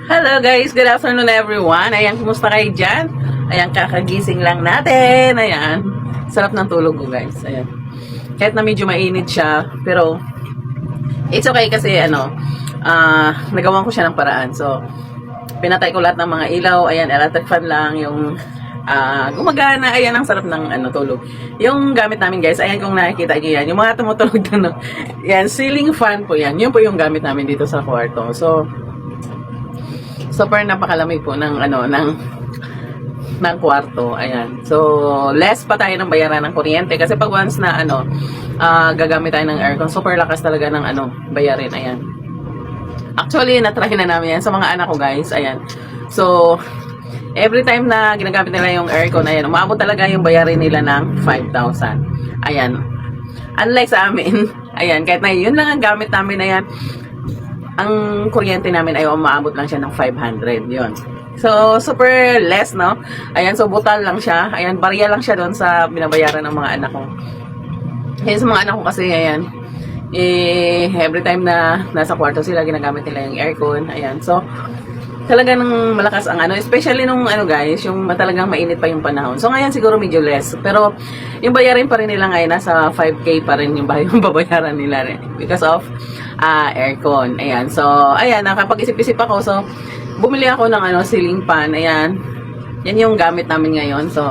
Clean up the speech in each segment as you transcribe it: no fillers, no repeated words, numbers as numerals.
Hello guys, good afternoon everyone. Ayan, kumusta kayo dyan? Ayan, kakagising lang natin. Ayan, sarap ng tulog ko guys. Ayan, kahit na medyo mainit siya, pero it's okay kasi nagawan ko siya ng paraan. So, pinatay ko lahat ng mga ilaw. Ayan, electric fan lang yung gumagana. Ayan, ang sarap ng tulog. Yung gamit namin guys, ayan kung nakikita nyo yan, yung mga tumutulog na yan, ceiling fan po yan. Yun po yung gamit namin dito sa kwarto. So, super napakalamig po ng kwarto. Ayan. So, less pa tayo ng bayaran ng kuryente kasi pag once na gagamit tayo ng aircon, super lakas talaga ng bayarin. Ayan. Actually, na-try na namin yan sa mga anak ko, guys. Ayan. So, every time na ginagamit nila yung aircon, ayan, umabot talaga yung bayarin nila ng 5,000. Ayan. Unlike sa amin, ayan, kahit na yun lang ang gamit namin, ayan, ang kuryente namin ay umaabot lang siya ng 500. Yun. So, super less, no? Ayan, so butal lang siya. Ayan, barya lang siya doon sa binabayaran ng mga anak ko. Ayan, sa mga anak ko kasi, ayan, every time na nasa kwarto sila, ginagamit nila yung aircon. Ayan, so, talaga nang malakas ang especially nung guys, yung talagang mainit pa yung panahon. So ngayon siguro medyo less. Pero yung bayarin pa rin nila ngayon nasa 5K pa rin yung babayaran nila rin because of aircon. Ayan. So ayan, nakapag-isip-isip ako. So bumili ako ng ceiling fan. Ayan. Yan yung gamit namin ngayon. So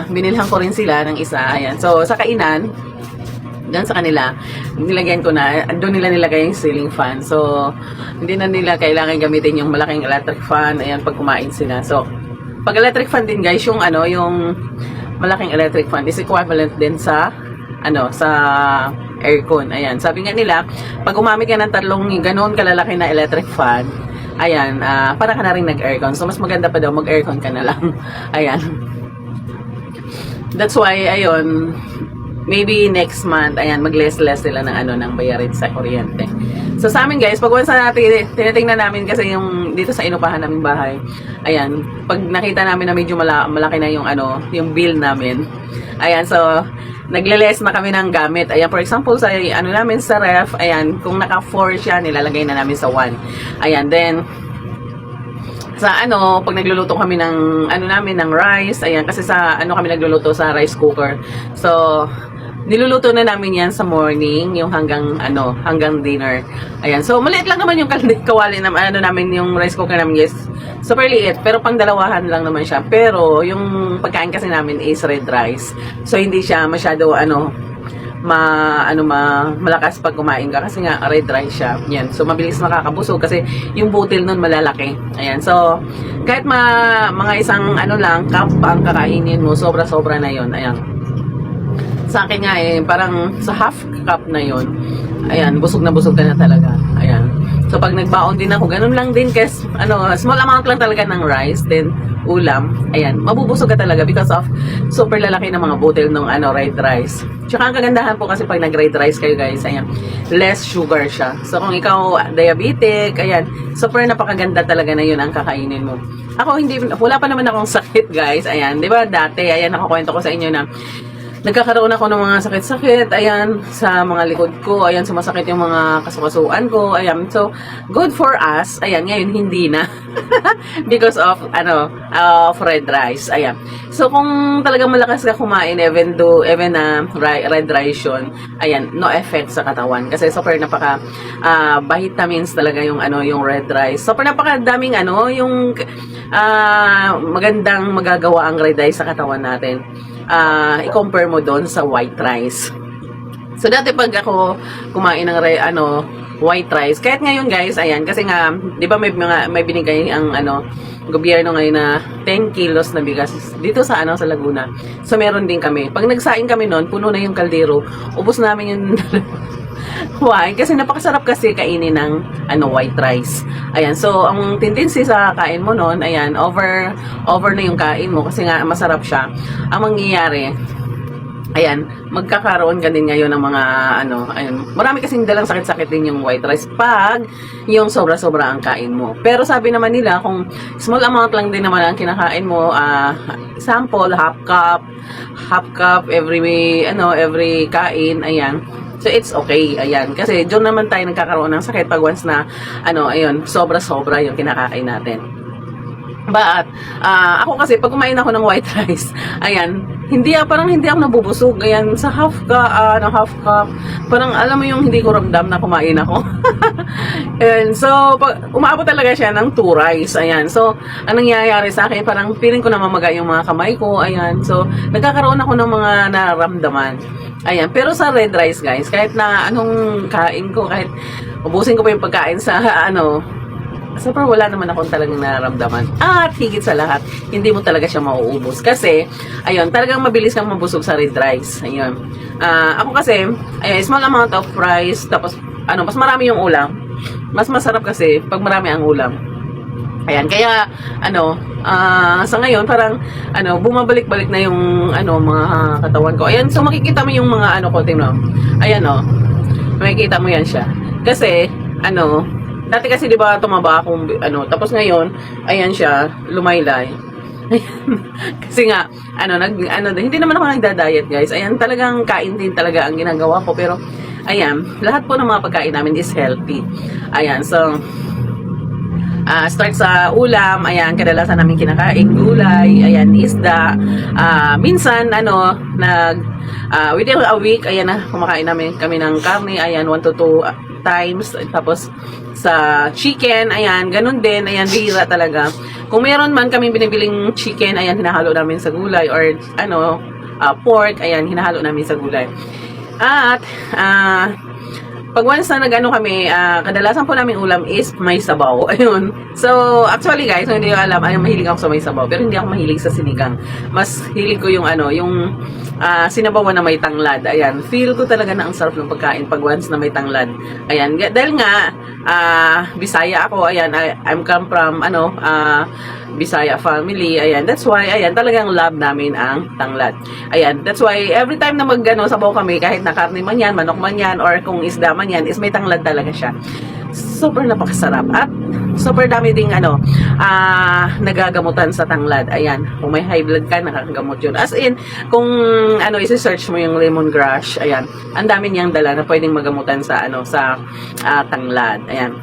binilhan ko rin sila ng isa. Ayan. So sa kainan, doon sa kanila, nilagyan ko na, doon nila nilagay yung ceiling fan. So, hindi na nila kailangan gamitin yung malaking electric fan, ayan, pag kumain sila. So, pag electric fan din guys, yung yung malaking electric fan is equivalent din sa, sa aircon. Ayan, sabi nga nila, pag gumamit ka ng tatlong ganoon kalalaki na electric fan, ayan, para ka na rin nag-aircon. So, mas maganda pa daw, mag-aircon ka na lang. Ayan. That's why, ayun, maybe next month, ayan, mag-less-less sila ng ng bayarin sa kuryente. So sa amin guys, pag once natin, tinitingnan namin kasi yung dito sa inupahan naming bahay, ayan, pag nakita namin na medyo malaki na yung yung bill namin, ayan, so nagle-less na kami ng gamit. Ayan, for example, sa namin sa ref, ayan, kung naka 4 siya, nilalagay na namin sa 1. Ayan, then sa pag nagluluto kami ng namin ng rice, ayan, kasi sa kami nagluluto sa rice cooker. So, niluluto na namin yan sa morning, yung hanggang dinner. Ayan. So, maliit lang naman yung kawali na namin yung rice cooker namin, guys. Super liit, pero pang dalawahan lang naman siya. Pero yung pagkain kasi namin is red rice. So, hindi siya masyado malakas pag kumain ka kasi nga red rice siya. Yan. So mabilis nakakabusog kasi yung butil nun malalaki. Ayan. So kahit mga isang lang cup ang kakainin mo, sobra-sobra na yon. Ayan. Sa akin nga parang sa half cup na yon. Ayan, busog na busog ka na talaga. Ayan. So pag nagbaon din ako, ganun lang din kasi small amount lang talaga ng rice, then ulam. Ayan, mabubusog ka talaga because of super lalaki ng mga butil ng red rice. Tsaka ang kagandahan po kasi pag nag-red rice kayo guys, ayan, less sugar siya. So kung ikaw diabetic, ayan, super napakaganda talaga na yun ang kakainin mo. Ako wala pa naman akong sakit guys. Ayan, 'di ba? Dati ayan, nakakwento ko sa inyo na nagkakaroon ako ng mga sakit-sakit, ayan, sa mga likod ko, ayan, sumasakit yung mga kasukasuan ko, ayan, so, good for us, ayan, ngayon, hindi na, because of, of red rice, ayan. So, kung talagang malakas ka kumain, even red rice yun, ayan, no effect sa katawan, kasi super vitamins talaga yung, yung red rice, super napakadaming, yung, magandang magagawa ang red rice sa katawan natin. I-compare mo doon sa white rice. So dati pag ako kumain ng white rice, kahit ngayon guys, ayan, kasi nga 'di ba may binigay ang gobyerno ngayon na 10 kilos na bigas dito sa sa Laguna. So meron din kami. Pag nagsaing kami noon, puno na yung kaldero. Ubos namin yung why? Kasi napakasarap kasi kainin ng white rice. Ayan, so ang tendency sa kain mo noon, ayan, over na yung kain mo kasi nga masarap siya. Ang mangyayari, ayan, magkakaroon ka din ngayon ng mga ayan, marami kasing dalang sakit-sakit din yung white rice pag yung sobra-sobra ang kain mo. Pero sabi naman nila, kung small amount lang din naman ang kinakain mo, sample, half cup every kain, ayan, So, it's okay. Ayan. Kasi doon naman tayo nagkakaroon ng sakit pag once na, ayun, sobra-sobra yung kinakain natin. But, ako kasi, pag kumain ako ng white rice, ayan, parang hindi ako nabubusog. Ayan, sa half cup, parang alam mo yung hindi ko ramdam na kumain ako. And so, umabot talaga siya ng 2 rice. Ayan, so, anong nangyayari sa akin, parang feeling ko na mamaga yung mga kamay ko. Ayan, so, nagkakaroon ako ng mga nararamdaman. Ayan, pero sa red rice, guys, kahit na anong kain ko, kahit ubusin ko pa yung pagkain sa, sobrang wala naman akong talagang nararamdaman. At higit sa lahat, hindi mo talaga siya mauubos. Kasi, ayun, talagang mabilis kang mabusog sa red rice. Ayun. Ako kasi, small amount of rice, tapos, mas marami yung ulam. Mas masarap kasi, pag marami ang ulam. Ayan, kaya, sa ngayon, parang, bumabalik-balik na yung, mga katawan ko. Ayan, so makikita mo yung mga, konti mo. Ayan, makikita mo yan siya. Kasi, dati kasi 'di ba tumaba akong tapos ngayon ayan siya lumaylay. Kasi nga hindi naman ako nagda-diet, guys. Ayan, talagang kain din talaga ang ginagawa ko, pero ayan, lahat po ng mga pagkain namin is healthy. Ayan, so start sa ulam, ayan, kadalasan namin kinakain gulay, ayan, isda, minsan within a week, ayan na, kumakain kami ng karne, ayan, 1 to 2 times, tapos sa chicken, ayan, ganun din, ayan, bihira talaga. Kung meron man kaming binibiling chicken, ayan, hinahalo namin sa gulay, or pork, ayan, hinahalo namin sa gulay. At pag once na kami, kadalasan po namin ulam is may sabaw. Ayun. So, actually guys, hindi ko alam, mahilig ako sa may sabaw, pero hindi ako mahilig sa sinigang. Mas hilig ko yung yung sinabawan na may tanglad. Ayan. Feel ko talaga na ang sarap ng pagkain pag once na may tanglad. Ayan. Dahil nga, Bisaya ako. Ayan. I'm come from, Bisaya family. Ayan. That's why, ayan, talagang love namin ang tanglad. Ayan. That's why, every time na sabaw kami, kahit na karne man yan, manok man yan, or kung isda man yan, is may tanglad talaga siya. Super napakasarap. At super dami ding nagagamutan sa tanglad. Ayan. Kung may high blood ka, nakakagamot yun. As in, kung isi-search mo yung lemongrass, ayan, ang dami niyang dala na pwedeng magamutan sa tanglad. Ayan.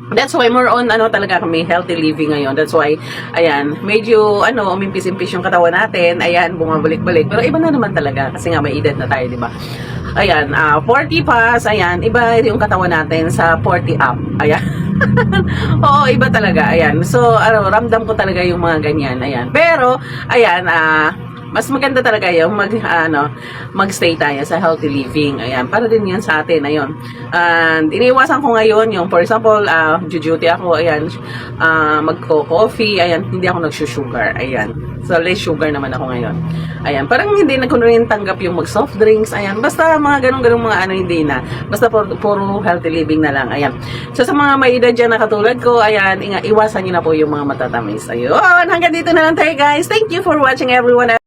That's why more on talaga kami healthy living ngayon. That's why ayan, medyo umimpis-impis yung katawan natin. Ayan, bumabalik-balik. Pero iba na naman talaga kasi nga may edad na tayo, di ba? Ayan, 40 pass, ayan, iba yung katawan natin sa 40 up. Ayan. Oo, iba talaga. Ayan. So, ramdam ko talaga yung mga ganyan. Ayan. Pero ayan, mas maganda talaga yung magstay tayo sa healthy living. Ayan, para din yan sa atin. Ayun. And iniiwasan ko ngayon yung, for example, duty ako, ayan, magko-coffee, ayan, hindi ako nagsusugar. Ayan. So, less sugar naman ako ngayon. Ayan, parang hindi na ko rin tanggap yung mag-soft drinks. Ayan, basta mga ganun-ganun mga hindi na. Basta puro healthy living na lang. Ayan. So, sa mga may edad dyan na katulad ko, ayan, iwasan nyo na po yung mga matatamis. Ayun, hanggang dito na lang tayo, guys. Thank you for watching, everyone.